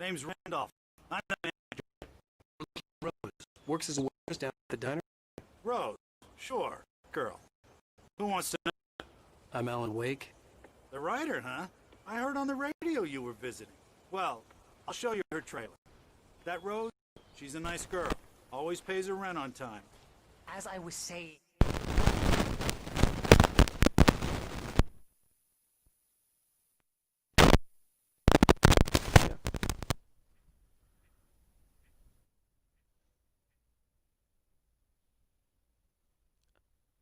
Name's Randolph. I'm the Rose works as a waitress down at the diner. Rose. Sure. Girl. Who wants to know? I'm Alan Wake. The writer, huh? I heard on the radio you were visiting. Well, I'll show you her trailer. That Rose, she's a nice girl. Always pays her rent on time. As I was saying...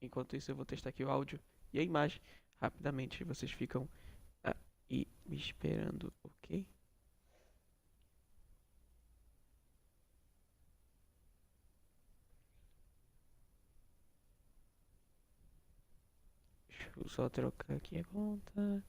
Enquanto isso, eu vou testar aqui o áudio e a imagem. Rapidamente, vocês ficam aí me esperando, ok? Deixa eu só trocar aqui a conta.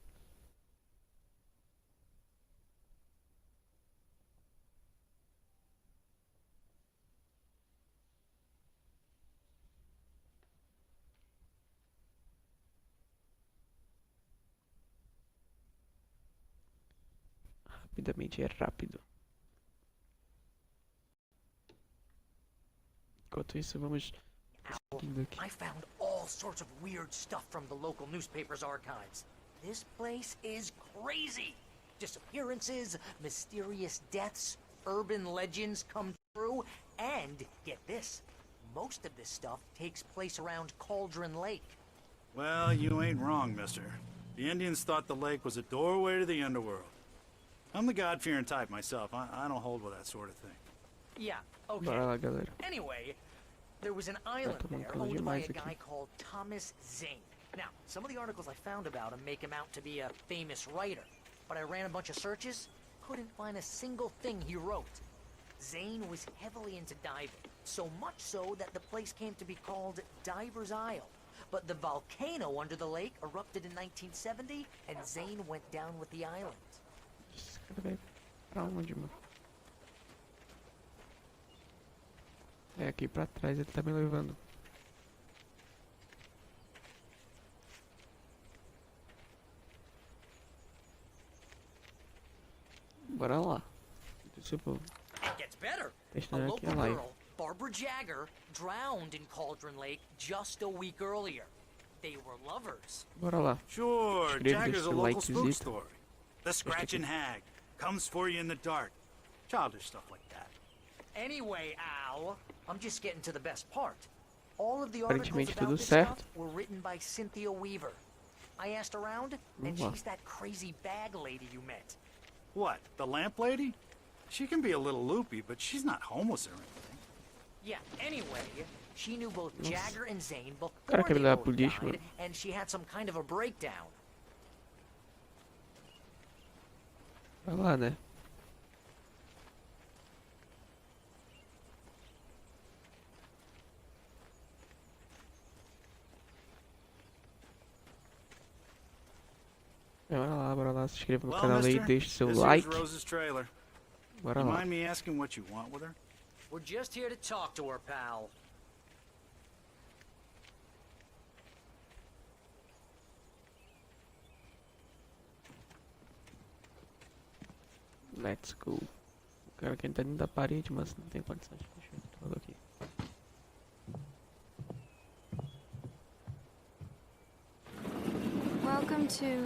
Rapidamente é rápido. Enquanto isso, vamos seguindo aqui. I found all sorts of weird stuff from the local newspaper's archives. This place is crazy. Disappearances, mysterious deaths, urban legends come true, and get this, most of this stuff takes place around Cauldron Lake. Well, you ain't wrong, mister. The Indians thought the lake was a doorway to the underworld. I'm the God-fearing type myself. I don't hold with that sort of thing. Yeah, okay. Bora lá, galera. Anyway, there was an island there owned by a guy called Thomas Zane. Now, some of the articles I found about him make him out to be a famous writer, but I ran a bunch of searches, couldn't find a single thing he wrote. Zane was heavily into diving, so much so that the place came to be called Diver's Isle. But the volcano under the lake erupted in 1970, and Zane went down with the island. Pra onde, mano? É aqui pra trás, ele tá me levando. Bora lá. Deixa eu It gets better. A testando aqui local a live. girl, Barbara Jagger, drowned in Cauldron Lake just a week earlier. They were lovers. Bora lá. Sure, Escreve Jagger's a seu local spook likezito. story. The Scratching Hag. Comes for you in the dark. Childish stuff like that. Anyway, Al, I'm just getting to the best part. All of the articles Aparentemente about tudo this certo. stuff were written by Cynthia Weaver. I asked around, and Boa. she's that crazy bag lady you met. What, the lamp lady? She can be a little loopy, but she's not homeless or anything. Yeah, anyway, she knew both Jagger and Zane before Cara, they aquele lá both pro lixo, died, mano. and she had some kind of a breakdown. Vai lá, né? Bora lá, se inscreva no Well, canal aí, mister, deixe seu this like. here's Rose's trailer. Bora You lá. mind me asking what you want with her? We're just here to talk to her, pal. Let's go. O cara quer entrar dentro da parede, mas não tem condição de fechar tudo aqui. Welcome to...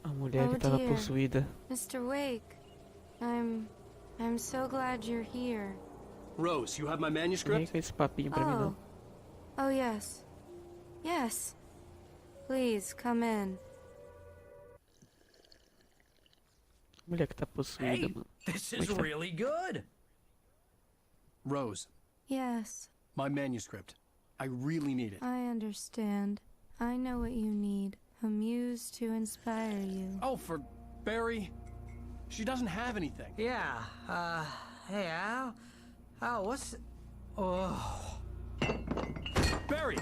A mulher Oh, que tava dear. possuída. Mr. Wake. I'm so glad you're here. Rose, you have my Vem manuscript? com esse papinho pra mim, não. Oh, yes. Yes. Please, come in. Mulher que tá possuída, Hey, mano. this Como é is que tá? really good. Rose, Yes, my manuscript. I really need it. I understand. I know what you need. A muse to inspire you. Oh, for Barry. She doesn't have anything. Yeah, hey, Al? Al, what's... Oh... Barry!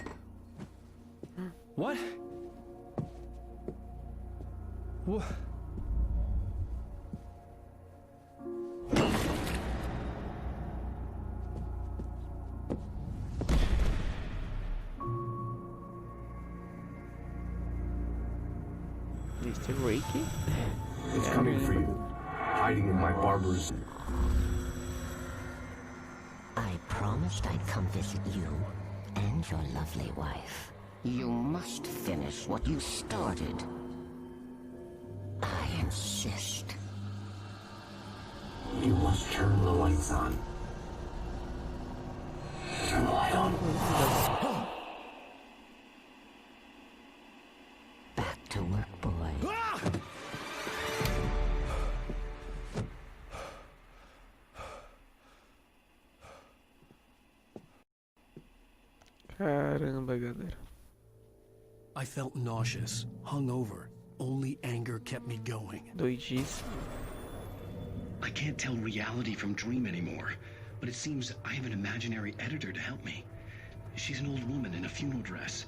What? What? Mr. Reiki? It's É, coming for lembro. you. hiding in my barber's... I promised I'd come visit you and your lovely wife. You must finish what you started. I insist. You must turn the lights on. Turn the light on. Back to work, boy. Caramba, galera. I felt nauseous, hungover. Only anger kept me going. Doidice. I can't tell reality from dream anymore, but it seems I have an imaginary editor to help me. She's an old woman in a funeral dress.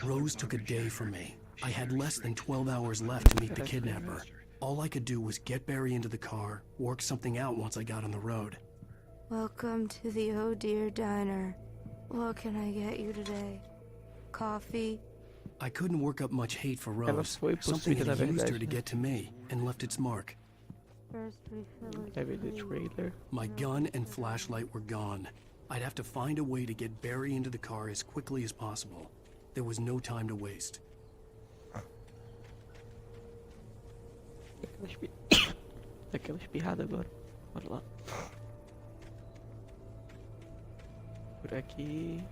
Rose took a day from me. I had less than 12 hours left to meet the kidnapper. All I could do was get Barry into the car, work something out once I got on the road. Welcome to the Oh Dear Diner. What can I get you today? Coffee? I couldn't work up much hate for Ela Rose. foi por Something seguir, na had used her verdade, to né? get to me and left its mark. First we fill it Vai ver the with trailer. My gun and flashlight were gone. I'd have to find a way to get Barry into the car as quickly as possible. There was no time to waste. Daquela espirrada agora. Bora lá. Por aqui.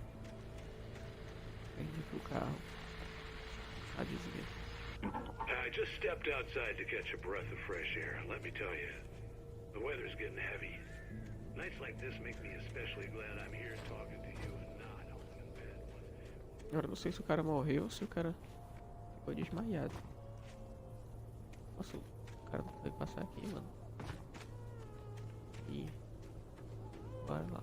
Indo pro carro. A desvia. I just stepped outside to catch a breath of fresh air. Let me tell you, the weather's getting heavy. Nights like this make me especially glad I'm here talking to you and not home in bed. Agora não sei se o cara morreu ou se o cara ficou desmaiado. Nossa, o cara não foi passar aqui, mano. Ih. Bora lá.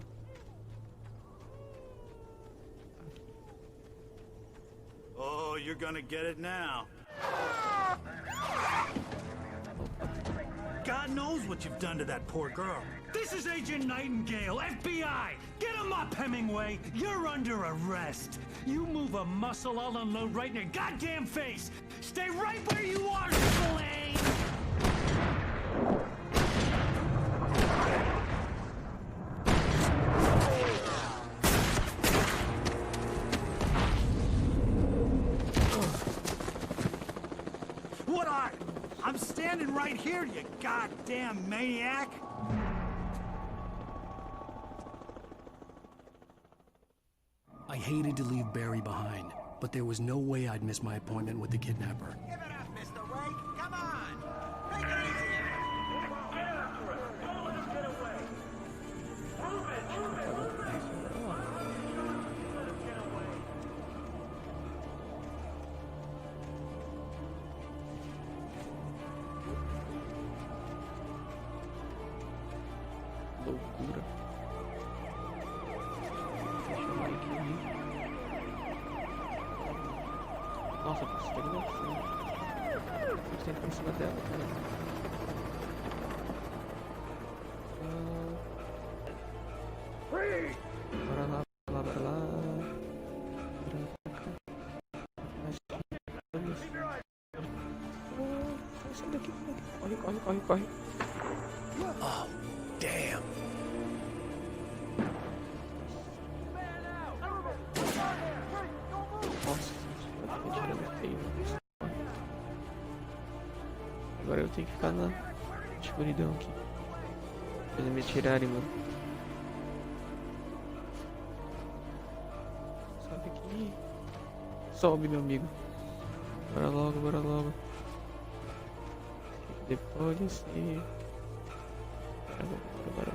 Oh, you're gonna get it now. God knows what you've done to that poor girl. This is Agent Nightingale, FBI! Get him up, Hemingway! You're under arrest! You move a muscle, I'll unload right in your goddamn face! Stay right where you are, Slane! What are you? I'm standing right here, you goddamn maniac! I hated to leave Barry behind, but there was no way I'd miss my appointment with the kidnapper. Give it up, Mr. Wake. Come on. Take it easy. Get after it. Don't let him get away. Move it. Move it. Move it. Don't let him get away. Loucura. Deixa eu ver aqui. Nossa, você tem que ir em cima. Tem que ir em cima dela, cara. Bora lá, bora lá, bora lá. Bora cá. Mais sai daqui, corre, corre, corre, corre. Oh, damn. Nossa, vai ficar tirando feio. Agora eu tenho que ficar na escuridão aqui. Pra eles me tirarem, mano. Sobe aqui. Sobe, meu amigo. Bora logo, bora logo. Depois desse... Bora.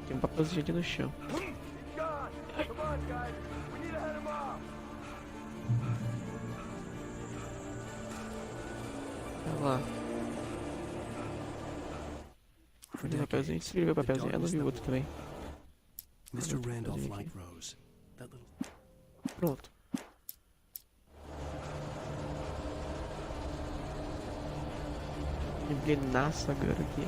Tem um papelzinho aqui no chão. Olha lá. Tem um papelzinho, escreveu o papelzinho. Ela viu outro também. Mr. Randolph liked Rose. That little... Pronto. Engrenaça agora aqui.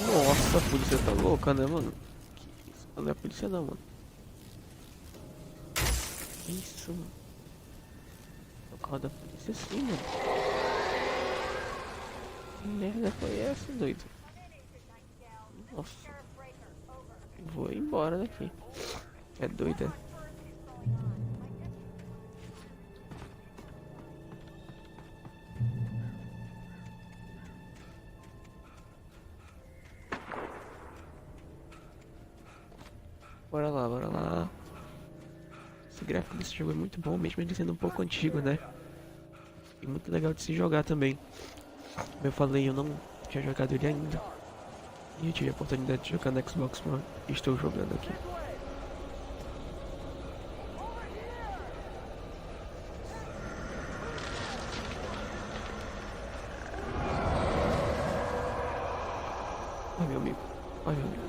Nossa, a polícia tá louca, né, mano? Que isso? Não é a polícia não, mano. Que isso, mano? É o carro da polícia sim, mano. Que merda foi essa, doido? Nossa. Vou embora daqui. É doida. Bora lá, bora lá. Esse gráfico desse jogo é muito bom, mesmo ele sendo um pouco antigo, né? E muito legal de se jogar também. Como eu falei, eu não tinha jogado ele ainda. E eu tive a oportunidade de jogar no Xbox One. E estou jogando aqui. Ai, meu amigo. Ai, meu amigo.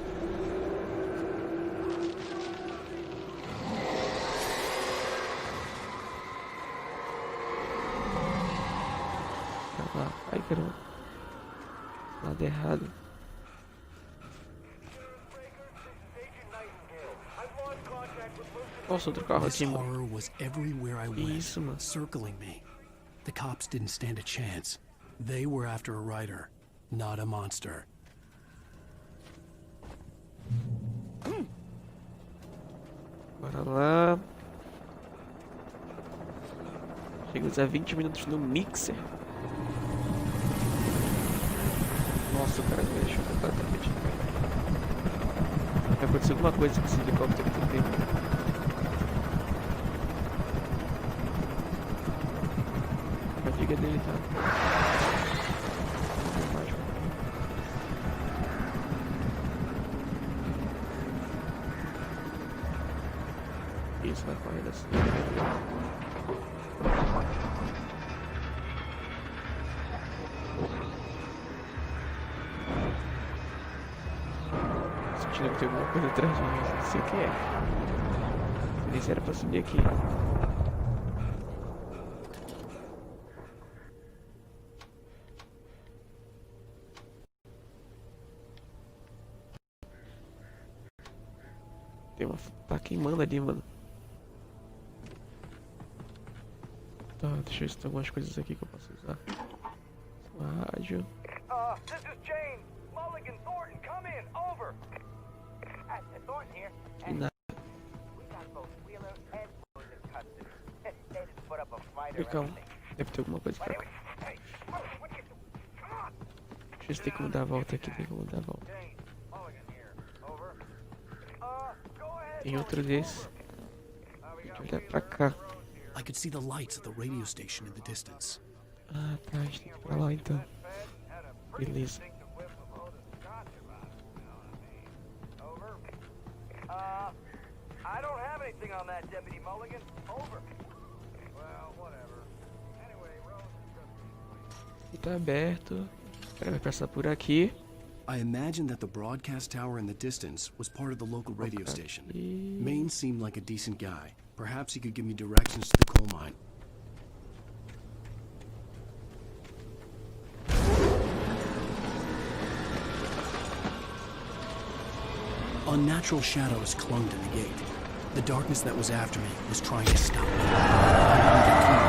Ai, caramba. Lado errado. Nossa, outro carro This aqui, mano. horror was everywhere I went, Isso, mano. circling me. The cops didn't stand a chance. They were after a writer, not a monster. Bora lá. Chegamos a 20 minutos no mixer. Nossa, o cara me deixou completamente. Vai acontecer alguma coisa com esse helicóptero também. A liga dele tá. Isso, vai correr assim. Sentindo que tem alguma coisa atrás de mim, não sei o que é. Nem se era pra subir aqui. Tem uma... Tá queimando ali, mano. Tá, deixa eu ver se tem algumas coisas aqui que eu posso usar. Uma rádio. This is Jane. Mulligan, Thornton, come in. Over. Thornton here. E nada. We got both Wheeler and Wheeler in custody. They just put up a fight or Calma, anything. deve ter alguma coisa pra cá. Hey, what you doing? Come on. Deixa eu ver se tem como dar a volta aqui, tem como dar a volta. Jane, Mulligan here. Over. Go ahead. Tem outro desse. Deixa eu olhar pra cá. I could see the lights of the radio station in the distance. Ah, tá, a gente tem que ir pra lá então. Beleza. I don't have anything on that, Deputy Mulligan. Over. Well, whatever. Anyway, Rose is E tá aberto. O cara vai passar por aqui. I imagine that the broadcast tower in the distance was part of the local radio station. Maine seemed like a decent guy. Perhaps he could give me directions to the coal mine. Unnatural shadows clung to the gate. The darkness that was after me was trying to stop me. I didn't get through.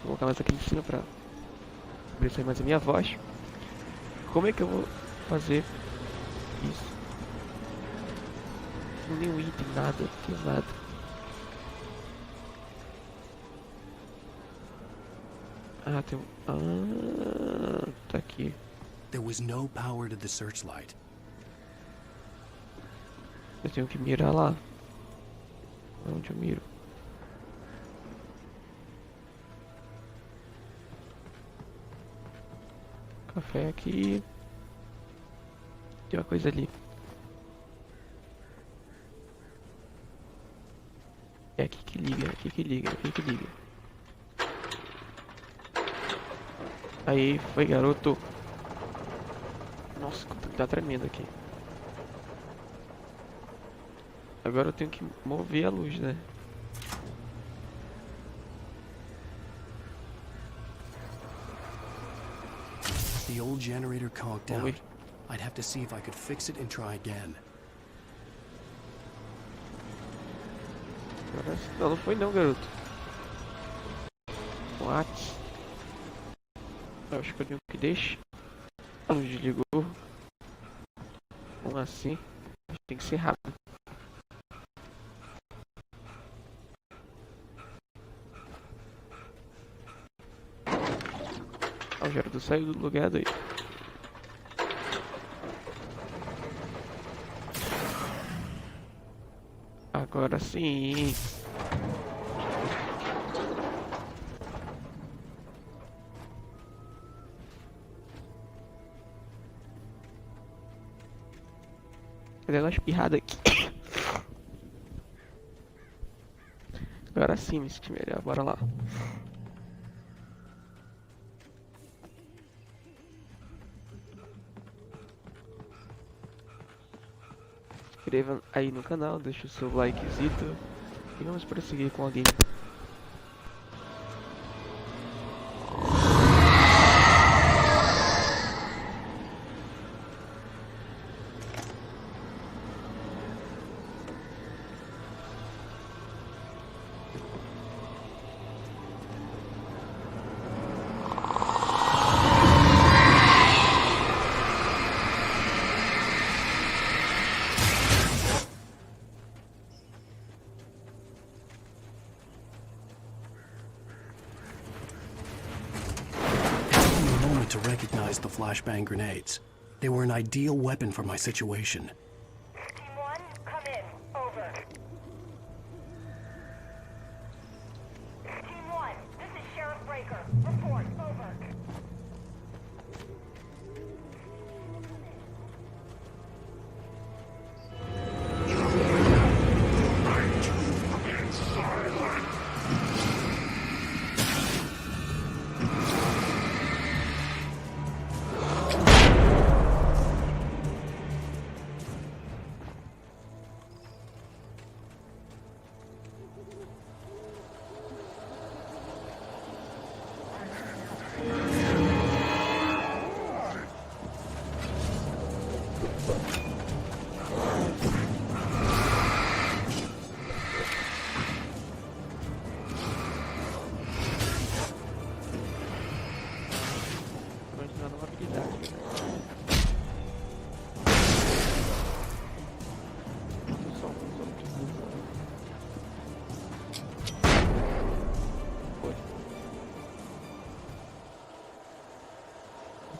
Vou colocar mais aqui em cima pra abrir sair mais a minha voz. Como é que eu vou fazer isso? Não nenhum item, nada, não fiz nada. Ah, tem um... Ah, tá aqui. There was no power to the searchlight. Eu tenho que mirar lá. Onde eu miro? Café aqui. Tem uma coisa ali. É aqui que liga, é aqui que liga, é aqui que liga. Aí, foi garoto. Nossa, tá tremendo aqui. Agora eu tenho que mover a luz, né? The old generator conked out. I'd have to see if I could fix it and try again. Não, não foi não, garoto. What? Eu acho que eu tenho que deixar. A luz desligou. Como assim? Tem que ser rápido. O gerador saiu do lugar daí. Agora sim. Cadê uma espirrada aqui? Agora sim, me senti melhor. Bora lá. Inscreva aí no canal, deixa o seu likezito e vamos prosseguir com a game. To recognize the flashbang grenades. They were an ideal weapon for my situation. Team 1, come in. Over. Team 1, this is Sheriff Breaker. Report. Over.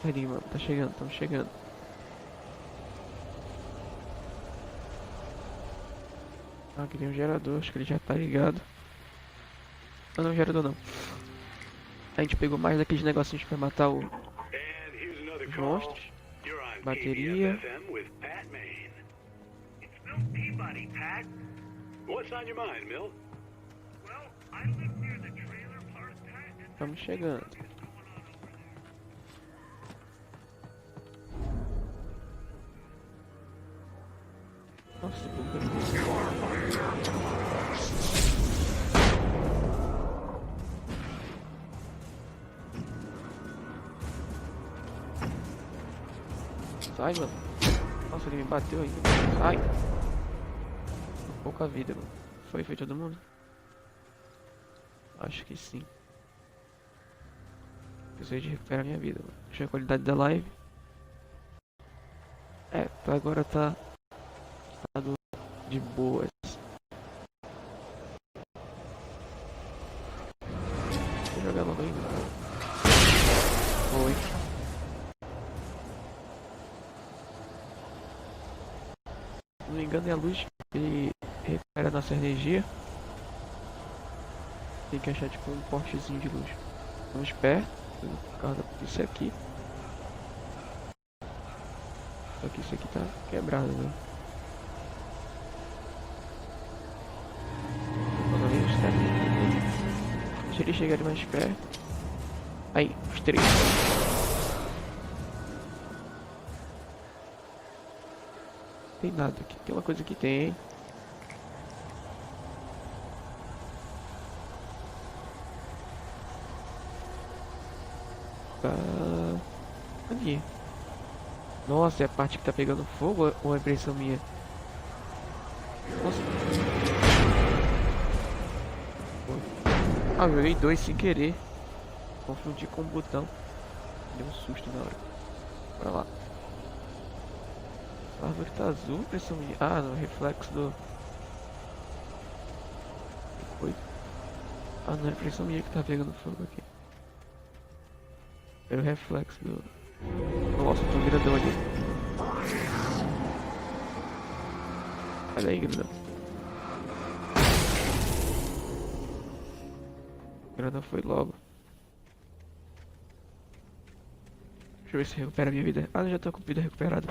Peraí, mano, tá chegando, estamos chegando. Ah, aqui tem um gerador, acho que ele já tá ligado. Ah, não, gerador não. A gente pegou mais daqueles negocinhos pra matar os monstros. Bateria. Estamos chegando. Nossa, sai, mano. Nossa, ele me bateu ainda. Sai. Pouca vida, mano. Foi todo mundo? Acho que sim. Preciso de recuperar minha vida, mano. Deixa a qualidade da live. É, agora tá de boas. Vou jogar logo ainda. engano é a luz que recupera nossa energia. Tem que achar tipo um portezinho de luz. Vamos perto, por causa disso aqui. Só que isso aqui tá quebrado, né? Deixa ele chegar mais perto. Aí, os 3. Tem nada aqui. Tem uma coisa que tem. Ali. Nossa, é a parte que tá pegando fogo ou é impressão minha? Nossa. Ah, eu joguei 2 sem querer. Confundi com o botão. Deu um susto na hora. Bora lá. A árvore tá azul, impressão minha. Ah, no reflexo do... Foi. Ah, não é impressão minha que tá pegando fogo aqui. Era o reflexo do... Nossa, tô grandão ali. Olha aí, grandão. O grandão foi logo. Deixa eu ver se recupera a minha vida. Ah, eu já tô com vida recuperada.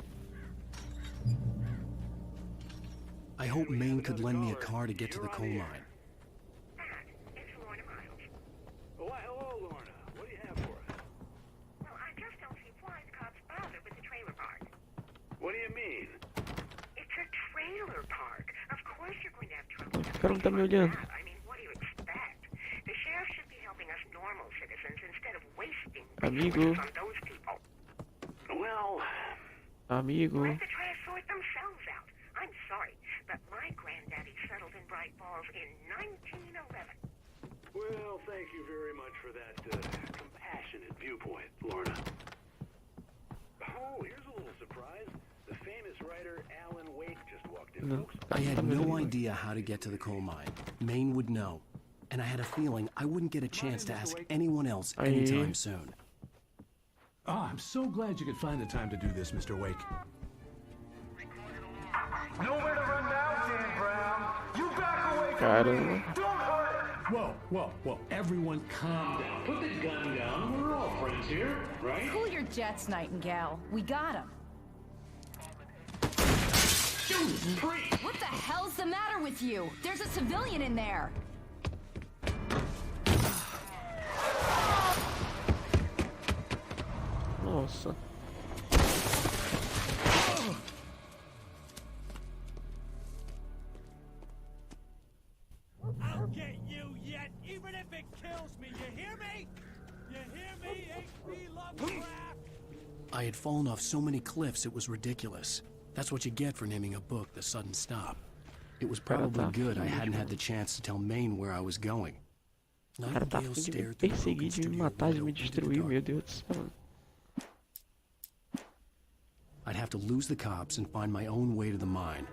I hope Maine could lend me a car to get to the coal mine. Why, hello, Lorna. What do you have for us? Well, I just don't see why the cops bother with the trailer park. What do you mean? It's a trailer park. Of course you're going to have trouble. O cara não tá me olhando. I mean, what do you expect? The sheriff should be helping us normal citizens instead of wasting Amigo. on those people. Well... Amigo. Let the trash sort themselves out. I'm sorry, but my granddaddy settled in Bright Falls in 1911. Well, thank you very much for that compassionate viewpoint, Lorna. Oh, here's a little surprise. The famous writer Alan Wake just walked in, folks. I had no idea how to get to the coal mine. Maine would know. And I had a feeling I wouldn't get a chance to ask anyone else anytime soon. Oh, I'm so glad you could find the time to do this, Mr. Wake. Nowhere to run now, Dan Brown. You back away from Caramba. me. Don't hurt. Whoa. Everyone calm down. Put the gun down. We're all friends here, right? Cool your jets, Nightingale. We got him. What the hell's the matter with you? There's a civilian in there. Nossa. I'll get you yet, even if it kills me. You hear me? You hear me, H.P. Lovecraft? I had fallen off so many cliffs it was ridiculous. That's what you get for naming a book The Sudden Stop. It was probably good I hadn't had the chance to tell Maine where I was going. O cara tá afim de me perseguir, de me matar, de me destruir, meu Deus do céu. I'd have to lose the cops and find my own way to the mine.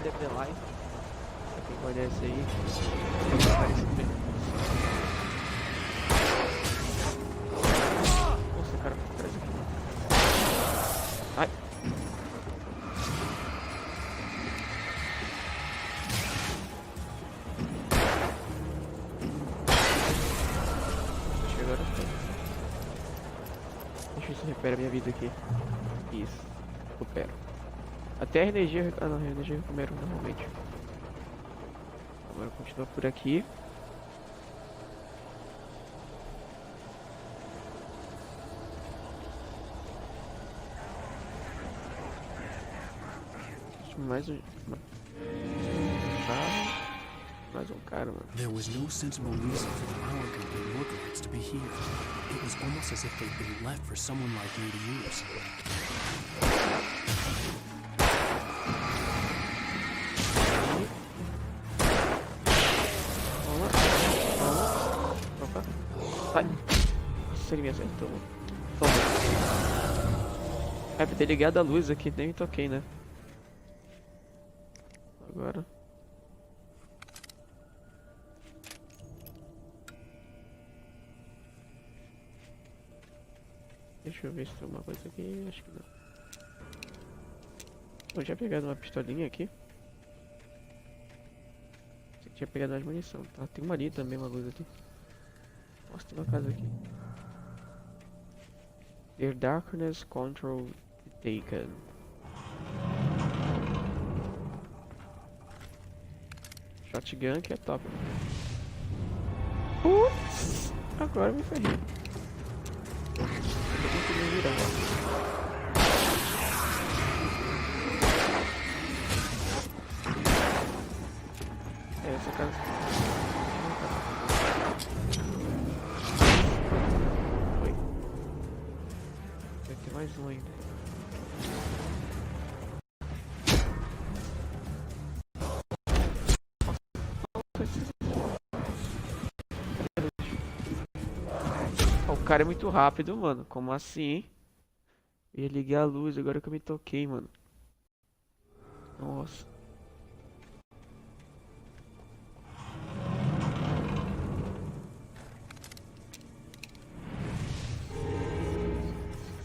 Dead the Life. Pra quem conhece aí. Nossa, cara, por trás aqui. Ai. Agora deixa eu ver se recupera minha vida aqui. Isso, recupero. Até a energia. Ah não, a energia recupera normalmente. Agora continua por aqui. Mais um. Mais um cara, mano. There was no sensible reason for the power company lookalikes to be here. It was almost as if they'd been left for someone like me to use. Opa. Sai. Nossa, ele me acertou. Toma. É pra ter ligado a luz aqui, nem me toquei, né? Agora. Deixa eu ver se tem alguma coisa aqui. Acho que não. Eu tinha pegado uma pistolinha aqui. Você tinha pegado mais munição. Tá, tem uma ali também, uma luz aqui. Nossa, tem uma casa aqui. Their darkness control taken. Shotgun que é top. Putz! Agora eu me ferrei. Eu tô conseguindo virar. É, essa casa. Foi. Vai ter mais um ainda. O cara é muito rápido, mano. Como assim? Eu ia ligar a luz agora que eu me toquei, mano. Nossa.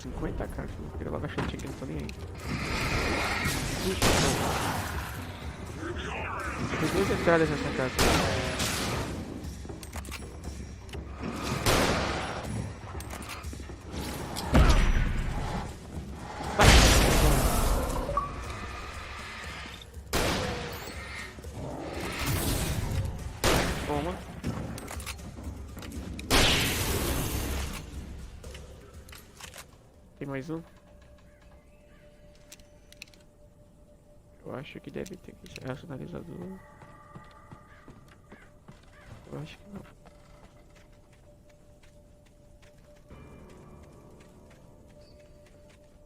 R$50, cara. Eu queria logo achar que não tô nem aí. Tem duas entradas nessa casa. Toma. Tem mais um? Eu acho que deve ter que ser racionalizador. Eu acho que não.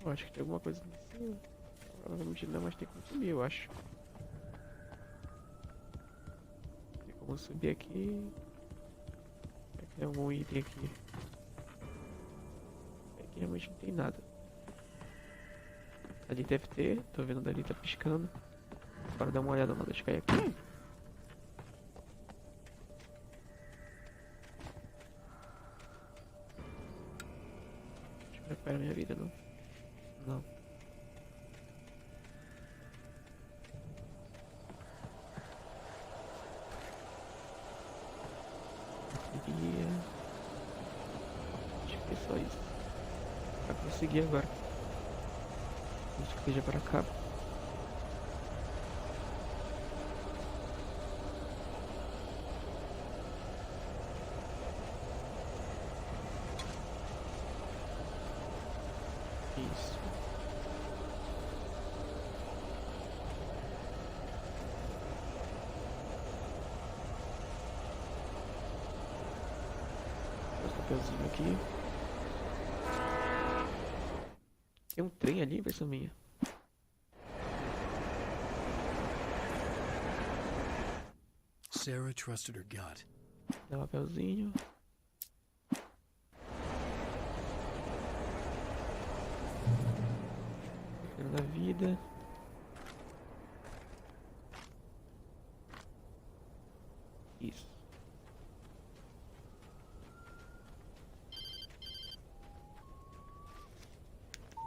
Eu acho que tem alguma coisa nesse. Provavelmente não, mas tem como subir, eu acho. Tem como subir aqui. Tem algum item aqui. Aqui realmente não tem nada. Ali deve ter, tô vendo dali, tá piscando. Bora dar uma olhada lá, deixa eu cair aqui. Deixa eu recuperar minha vida, não? Não. Acho que é só isso. Pra conseguir agora. Acho que seja para cá. Isso. Esse papelzinho aqui. Tem um trem ali, impressão minha. Sarah trusted her gut. Dá um papelzinho. Da vida.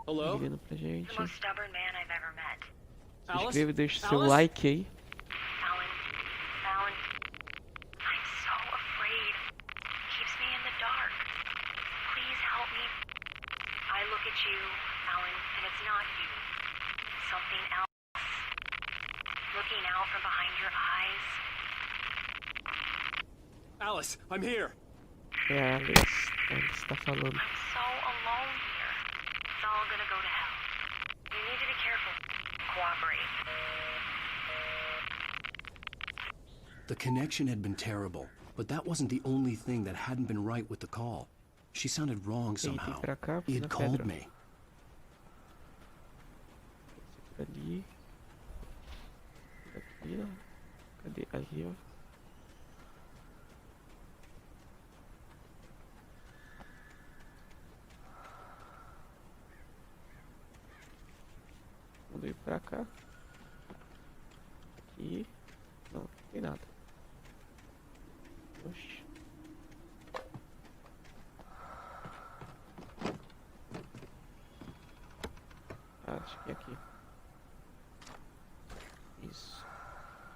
Hello? Ligando pra gente. The most stubborn man I've ever met. Se inscreva e deixe seu Alice? like aí. Alan, I'm so afraid. It keeps me in the dark. Please help me. I look at you, Alan, and it's not you. Something else. Looking out from behind your eyes. Alice, I'm here. É, Alice. Alice tá falando. I'm so alone here. It's all gonna go to hell. You need to be careful. Cooperate. The connection had been terrible, but that wasn't the only thing that hadn't been right with the call. She sounded wrong somehow. He had called me. Ali. Aqui, ó. Cadê? Ali, ó. Vamos ir pra cá. Aqui. Não, não tem nada. Oxi. Acho que é aqui. Isso.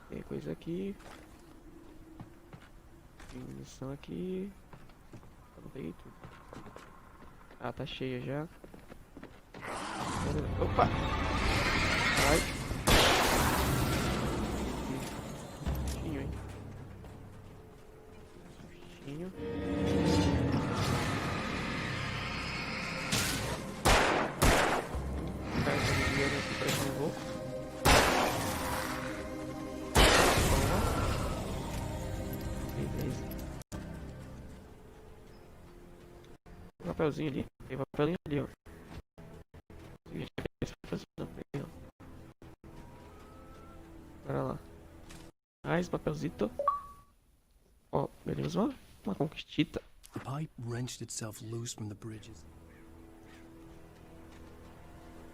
Tem coisa aqui. Tem munição aqui. Eu não peguei tudo. Ah, tá cheia já. Opa! Ai. Sustinho, hein? Sustinho. Cara, tá desviando aqui pra que eu vou. Beleza. Tem papelzinho ali. Tem papelzinho ali, ó. Bora lá. Mais papelzito. Ó, beleza, uma conquistita. The pipe wrenched itself loose from the bridges.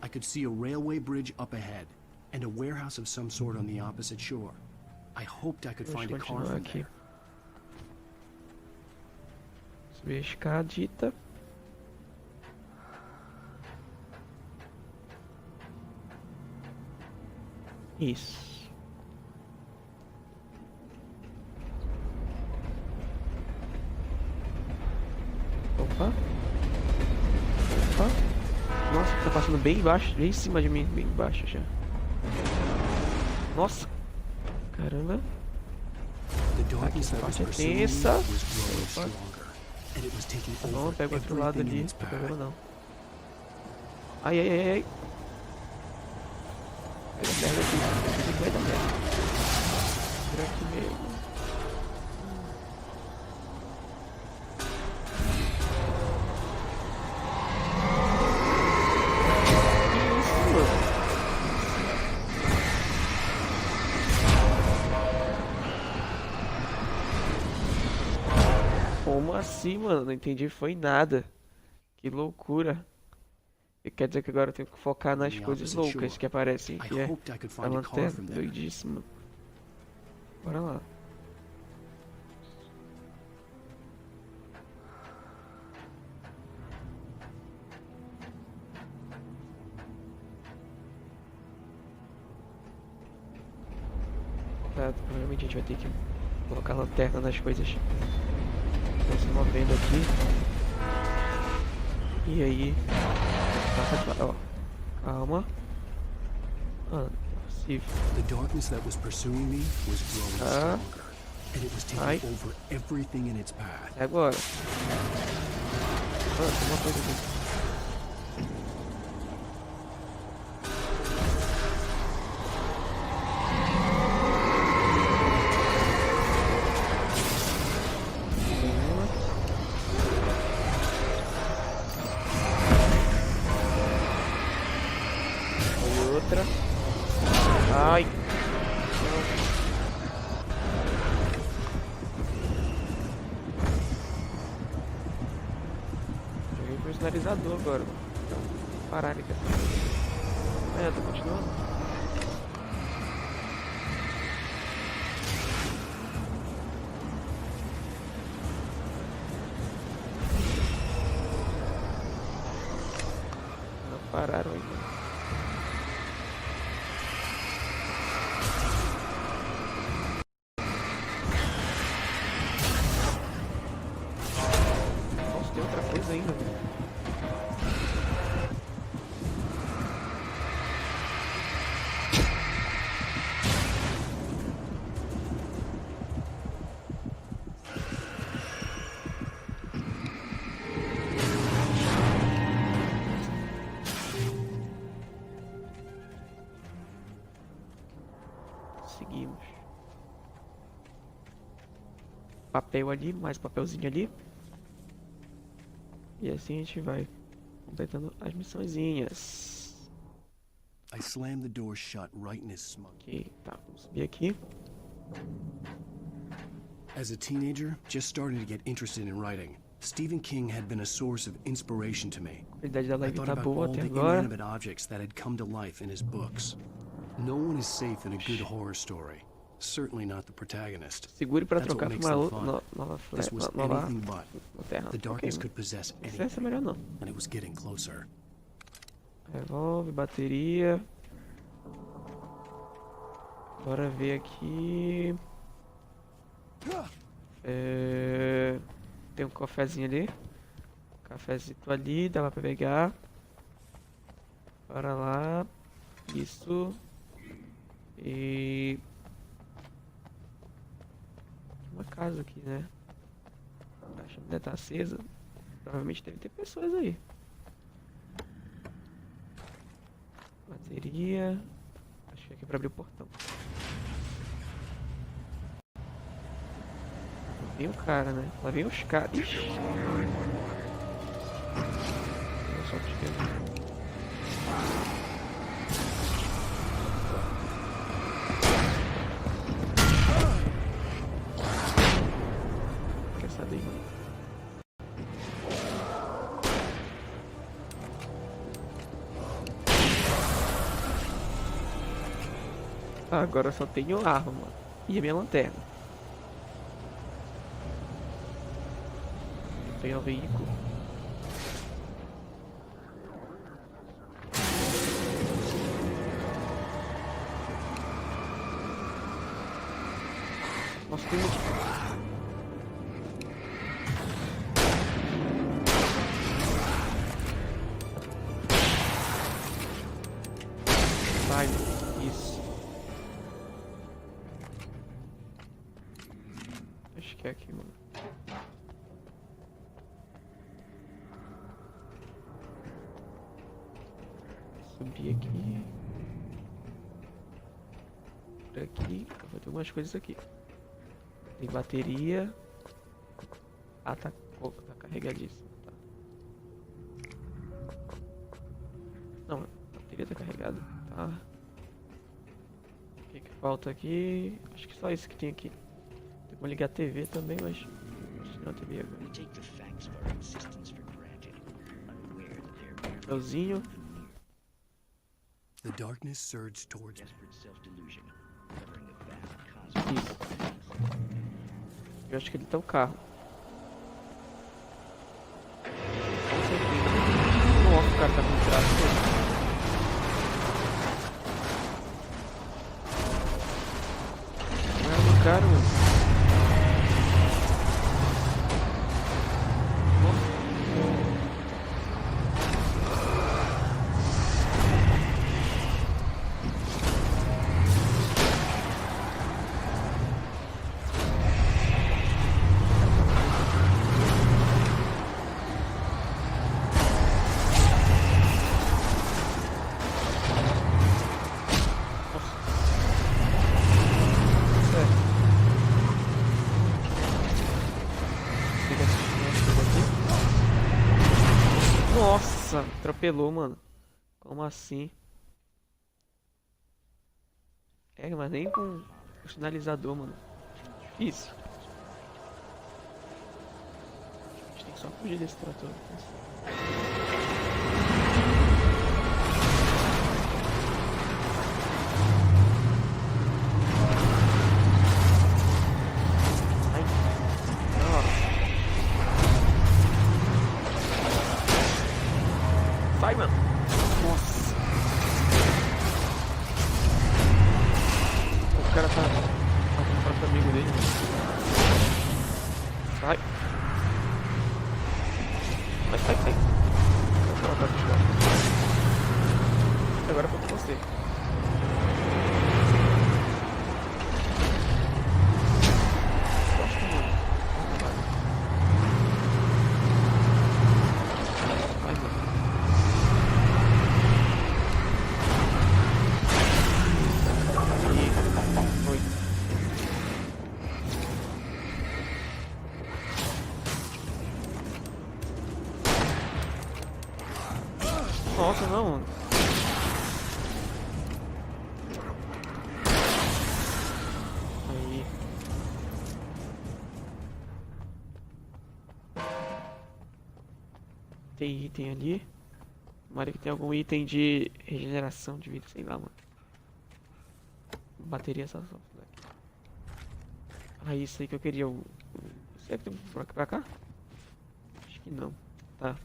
I could see a railway bridge up ahead, and a warehouse of some sort on the opposite shore. I hoped I could find a car from aqui. there. Subir a escadita. Isso. Opa. Opa. Nossa, tá passando bem embaixo, bem em cima de mim, bem embaixo já. Nossa. Caramba. Aqui essa parte é tensa. Opa. Não, pega o outro lado ali, não tem problema não. Ai, ai, ai, ai. Pega merda aqui, vai dar merda. Por aqui mesmo. Que isso, mano? Como assim, mano? Não entendi, foi nada. Que loucura. Quer dizer que agora eu tenho que focar nas coisas loucas que aparecem aqui. É a lanterna doidíssima. Bora lá. Tá, provavelmente a gente vai ter que colocar a lanterna nas coisas. Estão se movendo aqui. E aí... Ó, calma. Ah, não é possível. The darkness that was pursuing me was growing stronger, and it was taking over everything in its path. É agora. Ah, tem uma coisa aqui. Outra. Ai. Joguei pro sinalizador agora. Parar ele. É, tô continuando. pararam ainda. Nossa, tem outra coisa ainda, velho. Seguimos. Papel ali, mais papelzinho ali. E assim a gente vai completando as missõezinhas. I slammed the door shut right in his smug. Ok, tá, vamos subir aqui. As a teenager, just starting to get interested in writing, Stephen King had been a source of inspiration to me. A qualidade da I live thought tá about boa all até the agora. inanimate objects that had come to life in his books. No one is safe in a good horror story. Certainly not the protagonist. Segure para That's what trocar makes pra them uma fun. nova This was nova anything but. lanterna. The darkness Ok, could possess essa é anything, melhor não. and it was getting closer. Revolve, bateria. Bora ver aqui. Tem um cafezinho ali. Cafezito ali, dá pra pegar. Bora lá. Isso. E... uma casa aqui, né? A chama deve estar acesa. Provavelmente deve ter pessoas aí. Bateria. Acho que é aqui pra abrir o portão. Lá vem o cara, né? Lá vem os caras. Ixi. Eu só te esquerda. Quer saber, mano? Agora eu só tenho arma e a minha lanterna. Vou pegar o veículo. Nossa, tem muito... Vai, isso. Acho que é aqui, mano. Subir aqui. Por aqui. Vai ter algumas coisas aqui. Tem bateria. Ah, tá carregadíssimo. Tá. Não, a bateria tá carregada. Tá. O que que falta aqui? Acho que só isso que tem aqui. Tem como ligar a TV também, mas acho que não a TV agora. Papelzinho. The darkness surged towards me. Isso. Eu acho que ele tá o carro. Com certeza. Nossa, o cara tá com traço. Não é o cara, mano. Nossa, atropelou, mano. Como assim? É, mas nem com o sinalizador, mano. Difícil. A gente tem que só fugir desse trator. Sai, mano. Nossa. O cara tá matando o próprio amigo dele. Sai. Sai. Agora foi com você. Nossa, não. Aí. Tem item ali. Tomara que tenha algum item de regeneração de vida, sei lá, mano. Bateria só. Ah, isso aí que eu queria. Será que tem um buraco pra cá? Acho que não. Tá.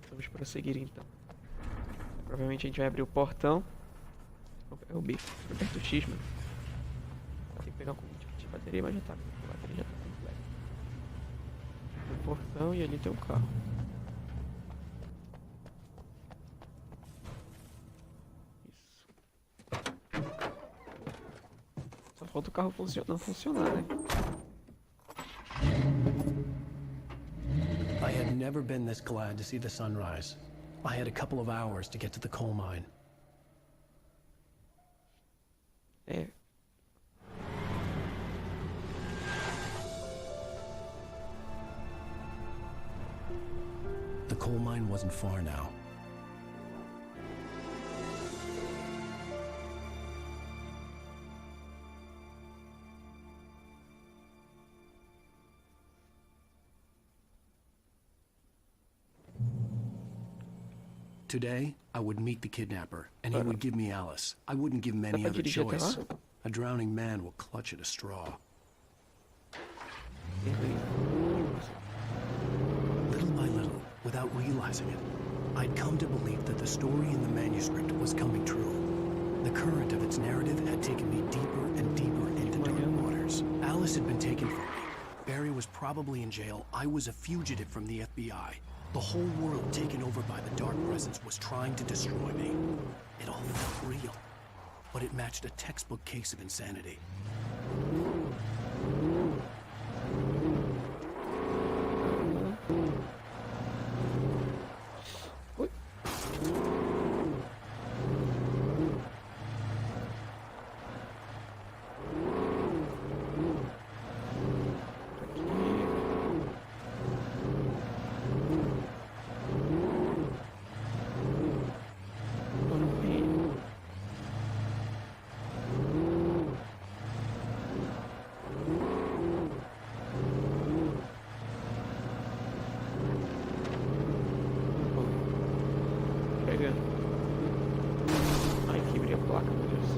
Vamos prosseguir então. Provavelmente a gente vai abrir o portão. É o B. Aperta o X, mano. Tem que pegar um tipo de bateria, mas já tá. A bateria já tá completa. Tem um portão e ali tem um carro. Isso. Só falta o carro não funcionar, né? I had never been this glad to see the sunrise. I had a couple of hours to get to the coal mine. É. The coal mine wasn't far now. Today, I would meet the kidnapper, and he would give me Alice. I wouldn't give him any other choice. A drowning man will clutch at a straw. Little by little, without realizing it, I'd come to believe that the story in the manuscript was coming true. The current of its narrative had taken me deeper and deeper into dark waters. Alice had been taken from me. Barry was probably in jail. I was a fugitive from the FBI. The whole world taken over by the dark presence was trying to destroy me. It all felt real, but it matched a textbook case of insanity. Ai, quebrei a placa, meu Deus.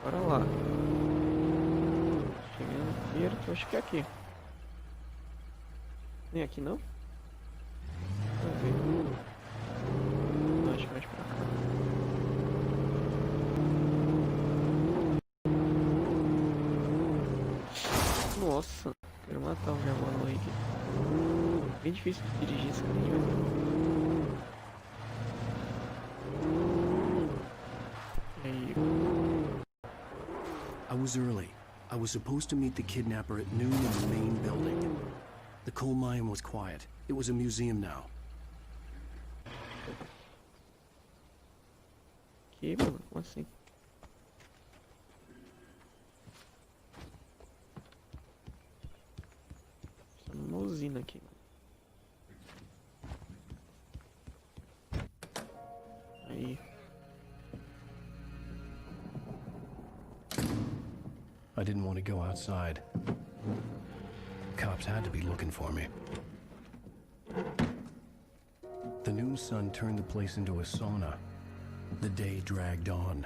Bora lá. Chegando perto, acho que é aqui. Nem aqui não? Vamos ver. Não, acho que mais pra cá. Nossa, quero matar o meu maluco aqui. Bem difícil de dirigir esse caminho. Aí. I was early. I was supposed to meet the kidnapper at noon in the main building. The coal mine was quiet. It was a museum now. Que, mano? Como assim? Uma usina aqui. Aí. I didn't want to go outside. Cops had to be looking for me. The noon sun turned the place into a sauna. The day dragged on.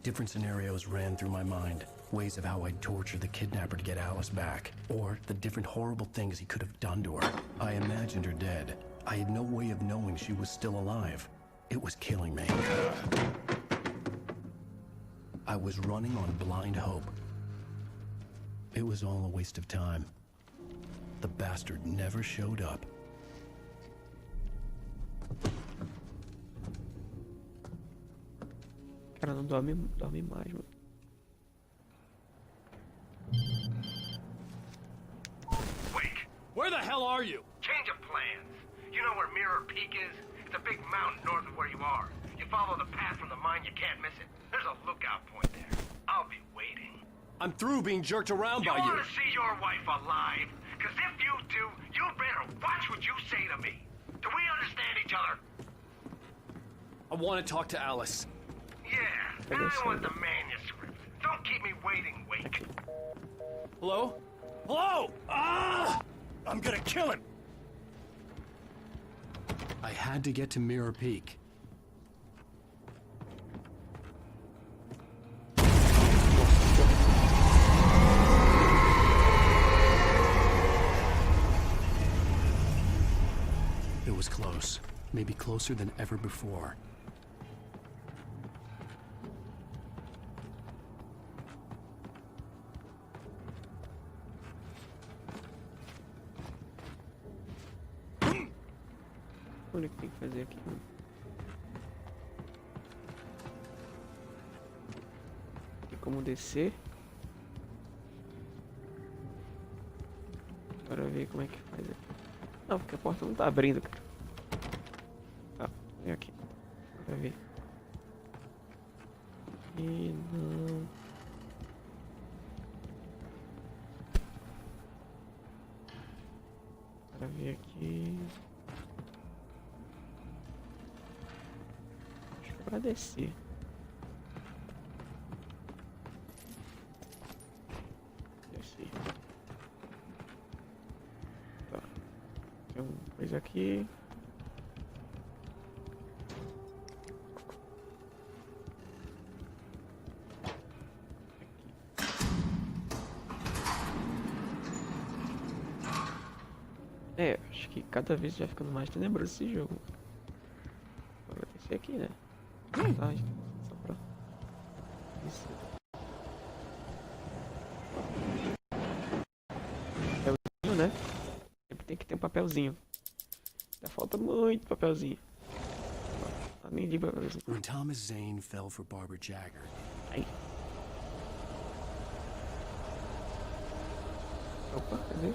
Different scenarios ran through my mind. Ways of how I'd torture the kidnapper to get Alice back. Or the different horrible things he could have done to her. I imagined her dead. I had no way of knowing she was still alive. It was killing me. I was running on blind hope. It was all a waste of time. The bastard never showed up. Cara, não dorme mais, mano. Wake! Where the hell are you? Change of plans. You know where Mirror Peak is? It's a big mountain north of where you are. You follow the path from the mine, you can't miss it. There's a lookout point there. I'll be waiting. I'm through being jerked around by you. You want to see your wife alive? Because if you do, you better watch what you say to me. Do we understand each other? I want to talk to Alice. Yeah, and I want the manuscript. Don't keep me waiting, Wake. Hello? Hello! Ah! I'm gonna kill him! I had to get to Mirror Peak. It was close. Maybe closer than ever before. Olha o que tem que fazer aqui, mano. Tem como descer. Bora ver como é que faz aqui. Não, porque a porta não tá abrindo, cara. Tá, vem aqui. Bora ver. E não. Bora ver aqui. Pra descer. Descer. Tá. Tem uma coisa aqui. É, acho que cada vez vai ficando mais tenebroso esse jogo. Agora descer aqui, né? Tá, só pra... Isso. Papelzinho, né? Sempre tem que ter um papelzinho. Ainda falta muito papelzinho. Nem li papelzinho. When Thomas Zane fell for Barbara Jagger. Aí. Opa, cadê?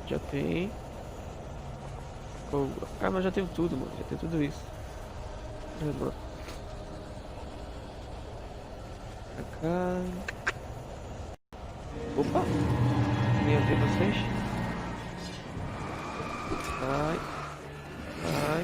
Já tem. Ah, mas já tenho tudo, mano. Já tenho tudo isso. Pra cá. Opa! Nem ver vocês. Vai. Vai.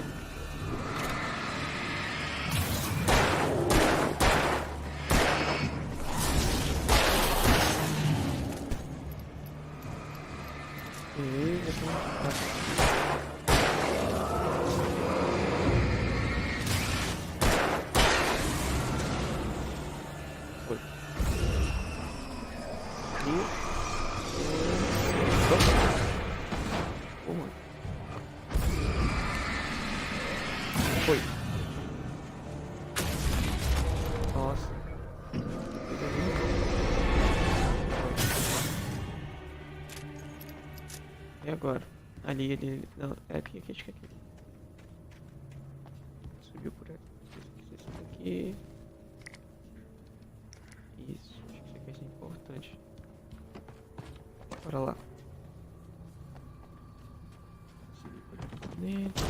Foi. Nossa. E agora? Ali. Não, é aqui, acho que é aqui. Subiu por aqui. Isso aqui. Isso, acho que isso aqui vai ser importante. Bora lá. Subir por aqui dentro.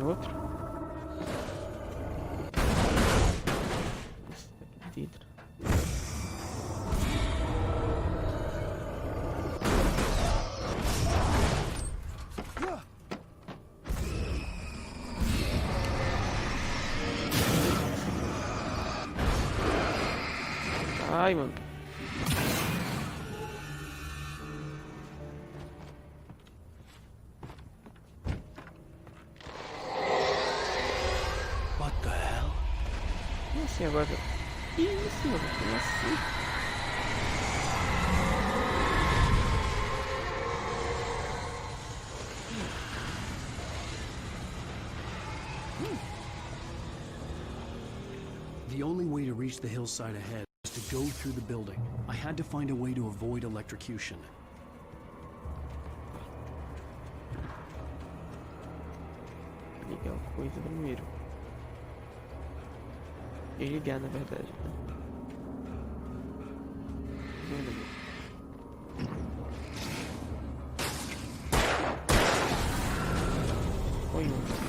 Outro. Esse daqui dentro. Ai, mano. What the hell? Como assim agora? Que isso, mano? Como assim? The only way to reach the hillside ahead was to go through the building. I had to find a way to avoid electrocution. Ligar coisa primeiro. Desligar, na verdade. Foi um.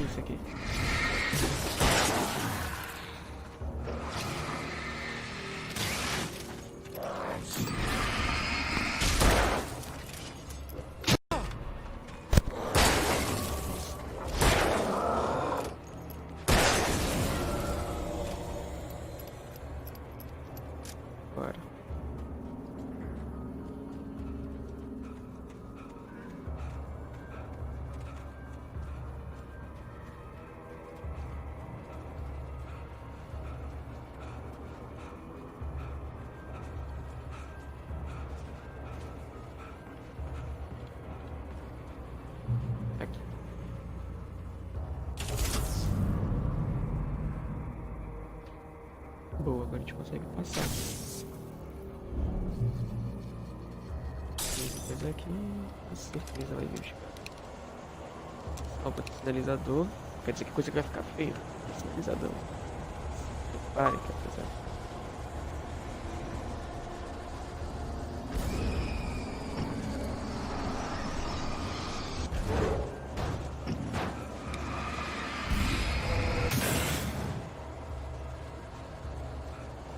Isso aqui. Bora. Aqui. Boa, agora a gente consegue passar. Coisa aqui, com certeza vai vir. Opa, sinalizador. Quer dizer que a coisa vai ficar feia. Sinalizador. Pare, que apesar.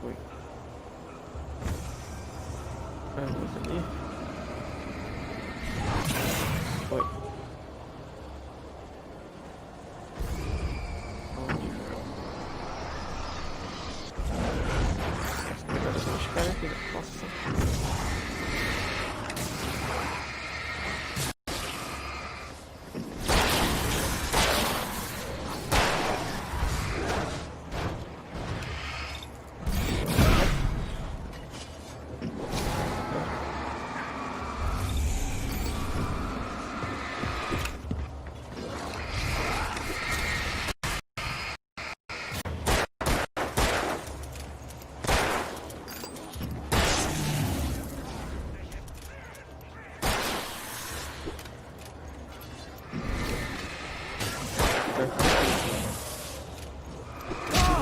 Foi. Vamos ali. Foi. Nossa.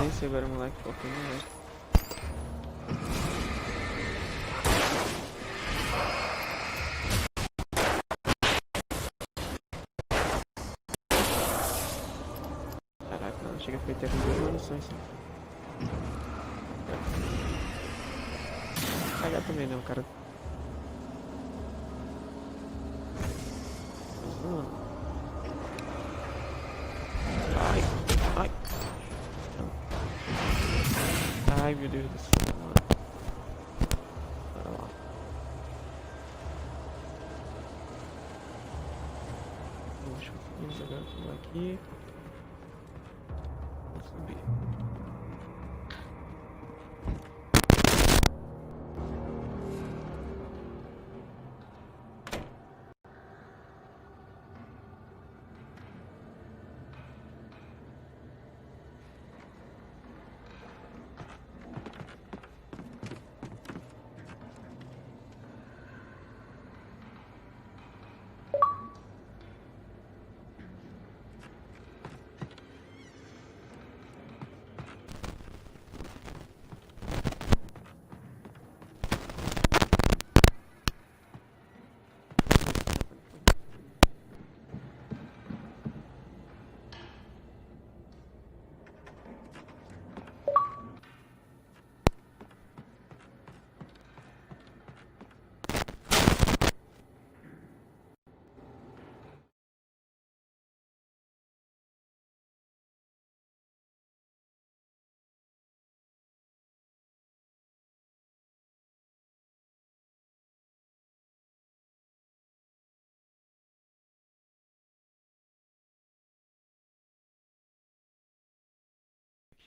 Silêncio agora, moleque, foca no moleque. Caraca, não, chega a ficar até com 2 munições. Cagar também não, cara. Ai, ai. Ai, meu Deus do céu, mano. Bora lá. Deixa eu agora pular aqui. Vou subir.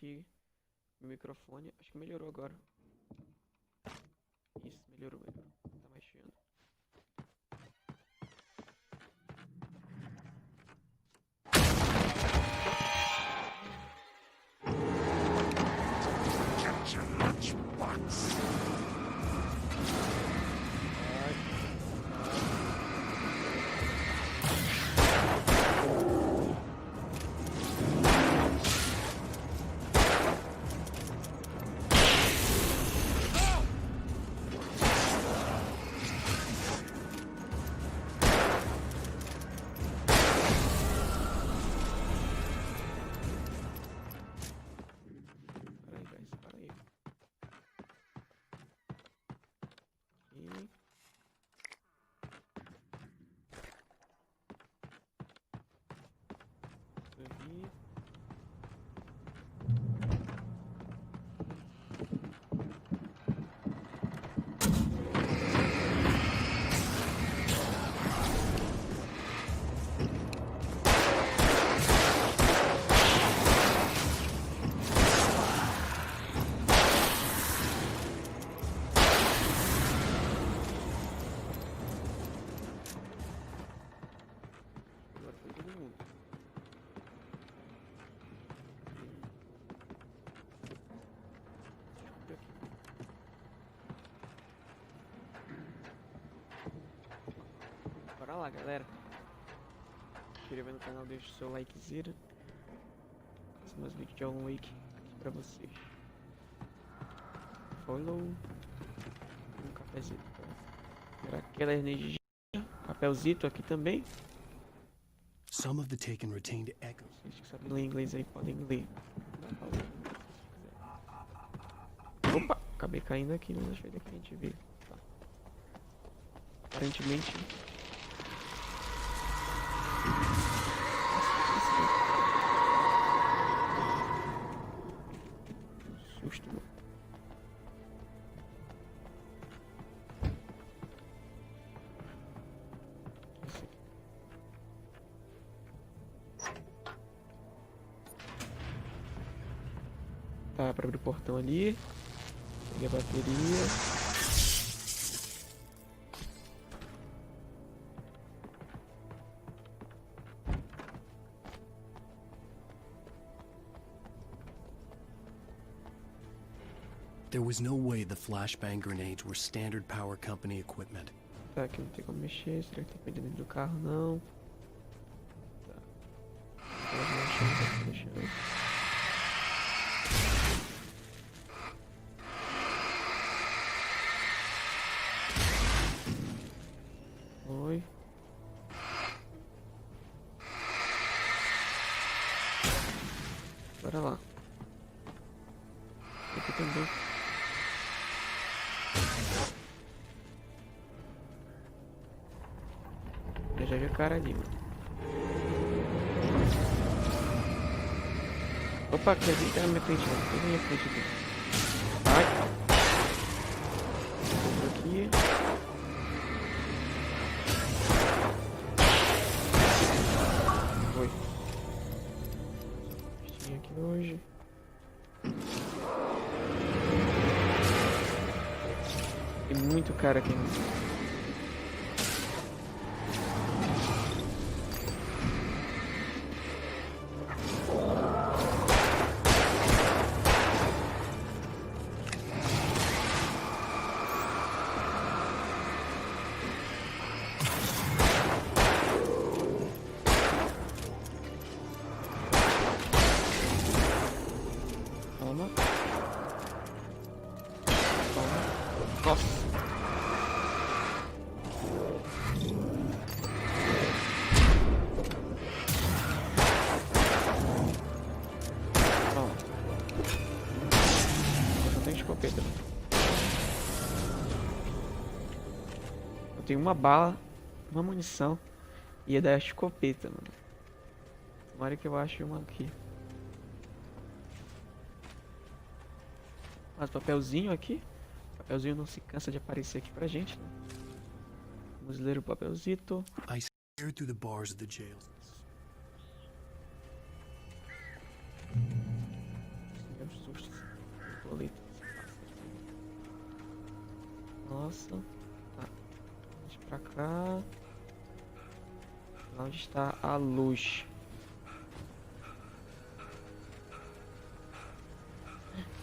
aqui meu microfone. Acho que melhorou agora. Isso, melhorou. Tá mais chiando. Bora lá, galera. Se inscreva no canal, deixa o seu likezera. Faça mais vídeos de Alan Wake aqui pra vocês. Follow. Um cafezinho pra gerar aquela energia. Papelzito aqui também. Some of the Taken retained echoes. Vocês que sabem ler inglês aí podem ler. Opa! Acabei caindo aqui, não deixa eu ver que a gente vê. Tá. Aparentemente. Susto, mano. Tá, pra abrir o portão ali. Peguei a bateria. There was no way the flashbang grenades were standard power company equipment. Tá, aqui não tem como mexer. Será que tem coisa dentro do carro? Não. Tá. Pode mexer. Oi. Bora lá. Aqui também. Já vi o cara ali, mano. Opa, quer vir na minha frente, mano. Tem na minha frente aqui. Vai. Aqui. Foi. Tinha aqui hoje. Tem muito cara aqui. Calma. Nossa. Calma. Eu só tenho escopeta. Eu tenho uma bala, uma munição e é da escopeta, mano. Tomara que eu ache uma aqui. Mas papelzinho aqui. O papelzinho não se cansa de aparecer aqui pra gente, né? Vamos ler o papelzito. I stared through the bars of the jail. borboleta. Nossa. Tá. Vamos pra cá. Lá onde está a luz.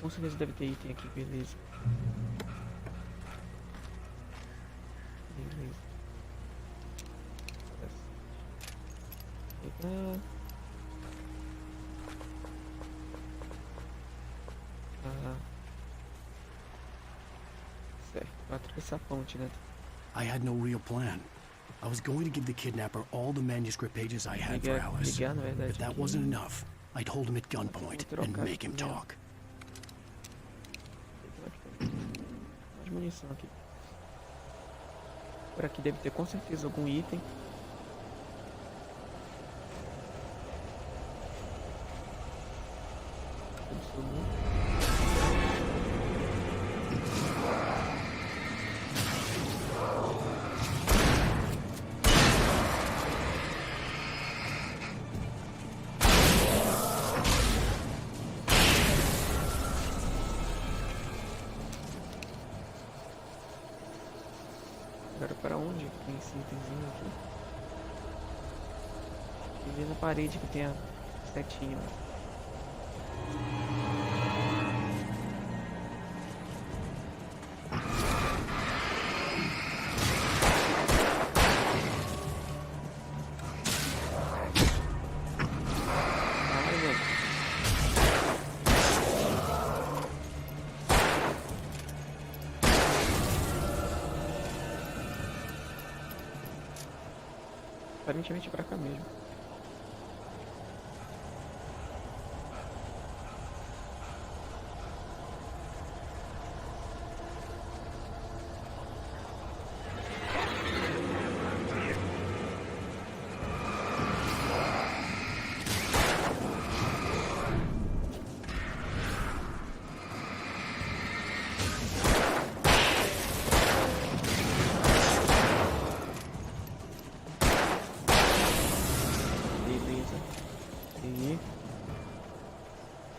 Com certeza deve ter item aqui, beleza. Beleza. Pegar. Certo, vai atravessar a ponte, né? I had no real plan. I was going to give the kidnapper all the manuscript pages I had for Alice. If that wasn't enough, I'd hold him at gunpoint and make him talk. Mais munição aqui. Por aqui deve ter com certeza algum item. Agora para onde tem esse itemzinho aqui? E ver na parede que tem a setinha. Aparentemente pra cá mesmo.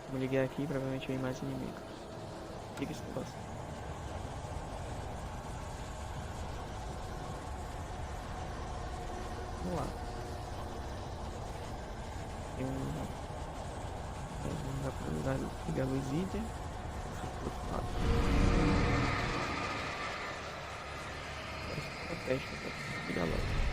Vamos ligar aqui, provavelmente vem mais inimigo. Liga esse negócio. Vamos lá. Tem um... Não dá pra ligar a luz item. Pro outro lado. Agora fica a testa pra ligar logo.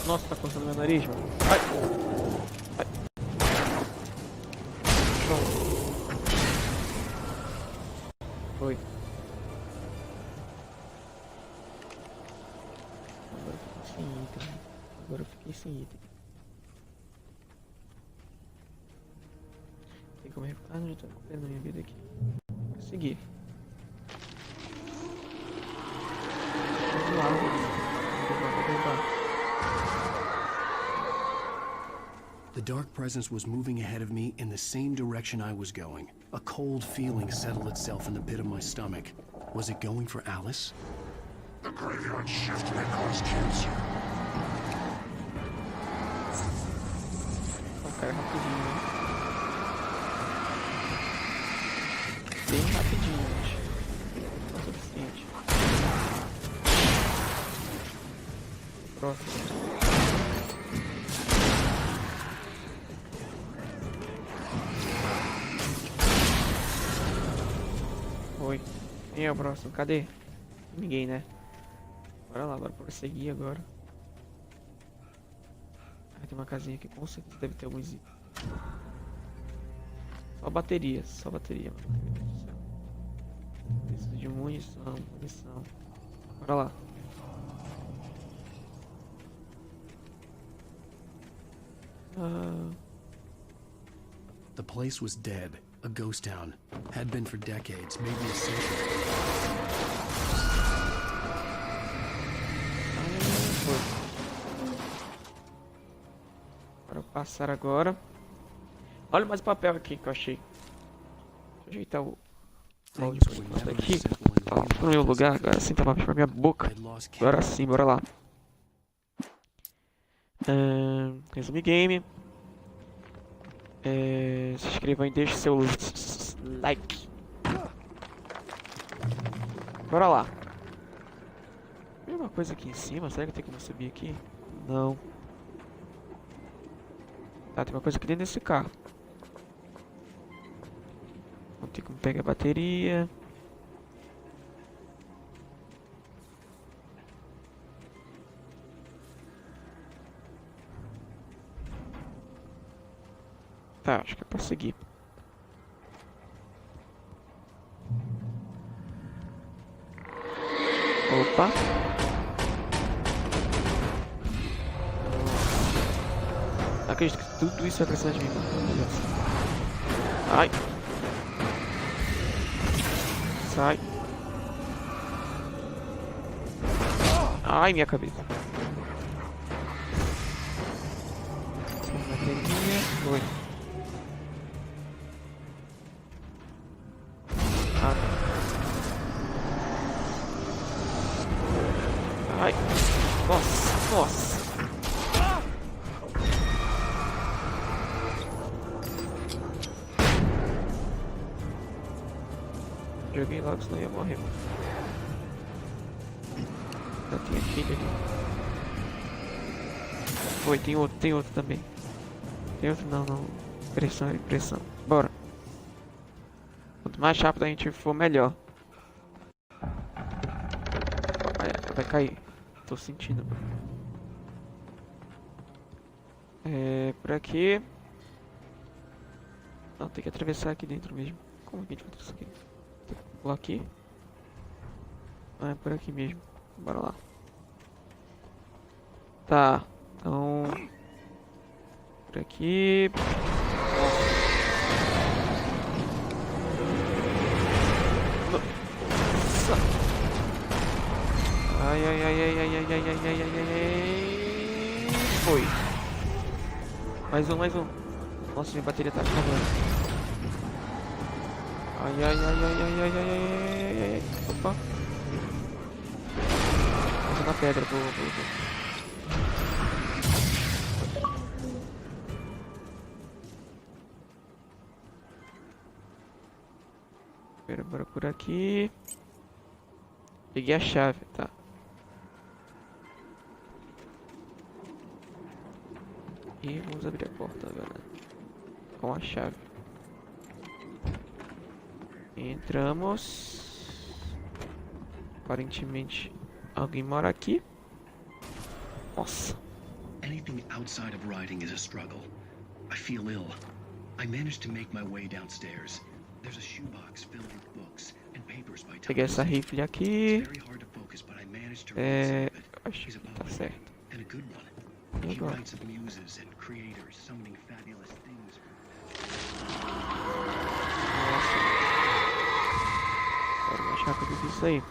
Nossa, tá coçando meu nariz, mano. Ai! Ai! Pronto. Foi. Agora eu fiquei sem item. Agora eu fiquei sem item. Tem como recuperar? Não, já tô recuperando a minha vida aqui. Vou seguir. Vamos lá. Vamos lá. The dark presence was moving ahead of me in the same direction I was going. A cold feeling settled itself in the pit of my stomach. Was it going for Alice? The graveyard shift may cause cancer. Cara, rapidinho, né? Bem rapidinho, acho. Não é o suficiente. Próximo. Oi. Quem é o próximo? Cadê? Ninguém, né? Bora lá, bora prosseguir agora. Ah, tem uma casinha aqui, com certeza deve ter alguns itens. Só bateria, mano. Meu Deus do céu. Preciso de munição. Bora lá. The place was dead. A ghost town. Had been for decades, maybe a century. Passar agora. Olha mais papel aqui que eu achei. Deixa eu ajeitar o áudio aqui. Ó, no meu lugar, agora sim tá papel pra minha boca. Agora sim, bora lá. Resume game. Se inscreva e deixe seu like. Bora lá. Tem uma coisa aqui em cima, será que tem como subir aqui? Não. Tá, tem uma coisa aqui dentro desse carro. Não tem como pegar a bateria. Tá, acho que é pra seguir. Opa. Não acredito que tudo isso vai precisar de mim, mano. Ai. Sai. Ai, minha cabeça. Bateria. Foi. Ai. Nossa, nossa. Joguei logo, senão ia morrer, mano. Ainda tem aquele ali. Foi, tem outro também. Tem outro não. Pressão. Bora. Quanto mais rápido a gente for, melhor. Vai cair. Tô sentindo. Por aqui. Não, tem que atravessar aqui dentro mesmo. Como que a gente vai atravessar aqui? Tem que pular aqui. Ah, é por aqui mesmo. Bora lá. Tá. Então... Por aqui... Nossa. Ai. Foi. Mais um. Nossa, minha bateria tá acabando. Ai. Opa. Passa na pedra, vou. Bora por aqui. Peguei a chave, tá. E vamos abrir a porta agora com a chave. Entramos. Aparentemente alguém mora aqui. Nossa. Anything outside of riding is a struggle. I feel ill. I managed to make my way downstairs. There's a shoebox filled with books and papers by Peguei essa rifle aqui. Acho que tá certo. And a good one. He writes of muses and creators summoning fabulous things. Nossa. Quero mais rápido que isso aí.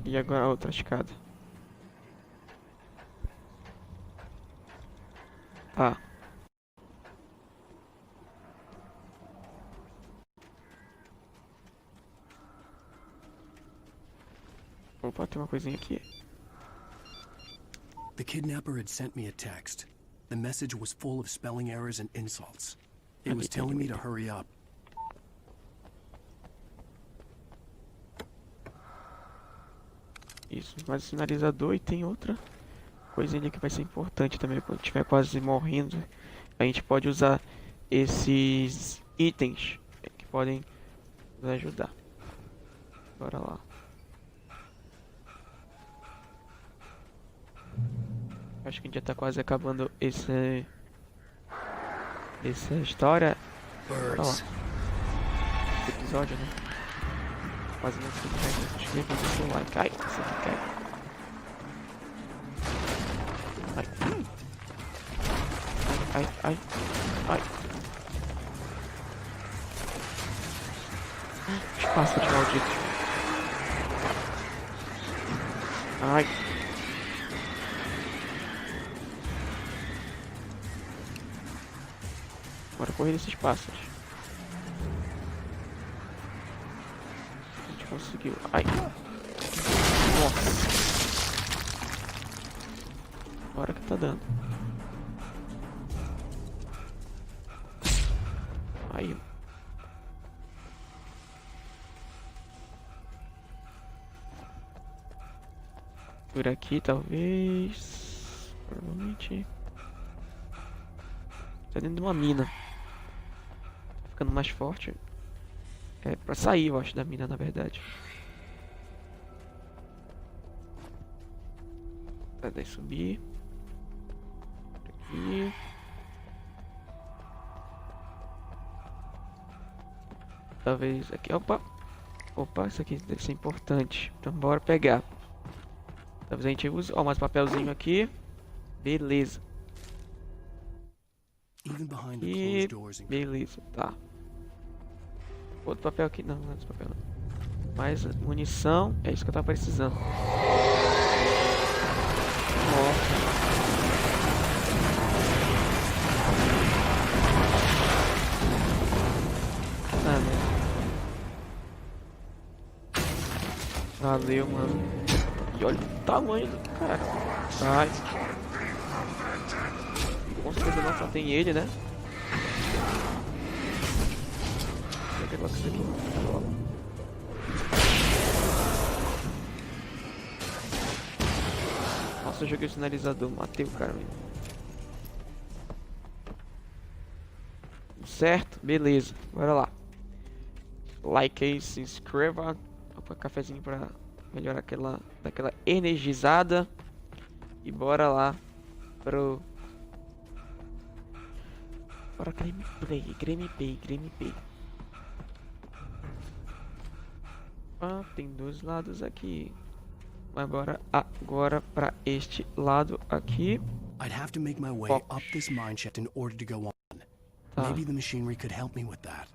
E agora a outra escada. Tá. Opa, tem uma coisinha aqui. The kidnapper had sent me a text. The message was full of spelling errors and insults. It was telling me to hurry up. Isso, mais um sinalizador e tem outra coisinha que vai ser importante também quando estiver quase morrendo. A gente pode usar esses itens que podem nos ajudar. Bora lá. Acho que a gente já tá quase acabando essa história. Bora lá. Esse episódio, né? Quase não sei o que vai fazer o seu like. Ai, isso aqui cai. Ai. Os pássaros malditos. Ai. Bora correr nesses pássaros. A gente conseguiu. Ai. Nossa. Bora que tá dando. Aí. Por aqui, talvez. Provavelmente. Tá dentro de uma mina. Tá ficando mais forte. É pra sair, eu acho, da mina, na verdade. Tá, daí subir. Aqui. Talvez aqui. Opa! Opa, isso aqui deve ser importante. Então bora pegar. Talvez a gente use. Ó, mais papelzinho aqui. Beleza. E beleza, tá. Outro papel aqui. Não, não é esse papel não. Mais munição. É isso que eu tava precisando. Nossa. Ah, né? Valeu, mano. E olha o tamanho do cara. Ai. Com certeza não só tem ele, né? Vou pegar isso aqui. Nossa, eu joguei o sinalizador, matei o cara mesmo. Certo, beleza. Bora lá. Like aí, se inscreva. Opa, cafezinho pra melhorar daquela energizada. E bora lá pro... Bora gameplay. Ah, tem dois lados aqui. Agora para este lado aqui. I'd have to make my way up this mine shaft in order to go on. Maybe the machinery could help me with that.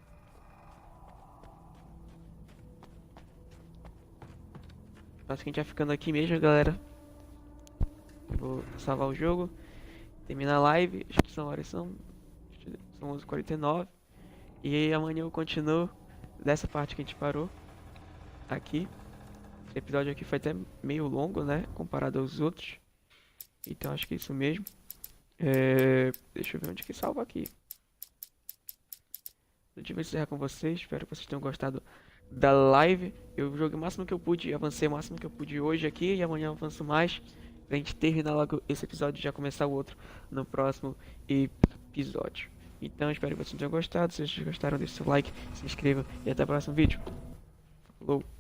Acho que a gente vai ficando aqui mesmo, galera. Eu vou salvar o jogo, terminar a live. Acho que são 11h49. E aí amanhã eu continuo dessa parte que a gente parou aqui. Esse episódio aqui foi até meio longo, né, comparado aos outros. Então acho que é isso mesmo. Deixa eu ver onde que salva aqui. Deixa eu encerrar com vocês. Espero que vocês tenham gostado da live. Eu joguei o máximo que eu pude, avancei o máximo que eu pude hoje aqui. E amanhã eu avanço mais, pra gente terminar logo esse episódio e já começar o outro no próximo episódio. Então espero que vocês tenham gostado. Se vocês gostaram, deixe seu like, se inscreva e até o próximo vídeo. Falou!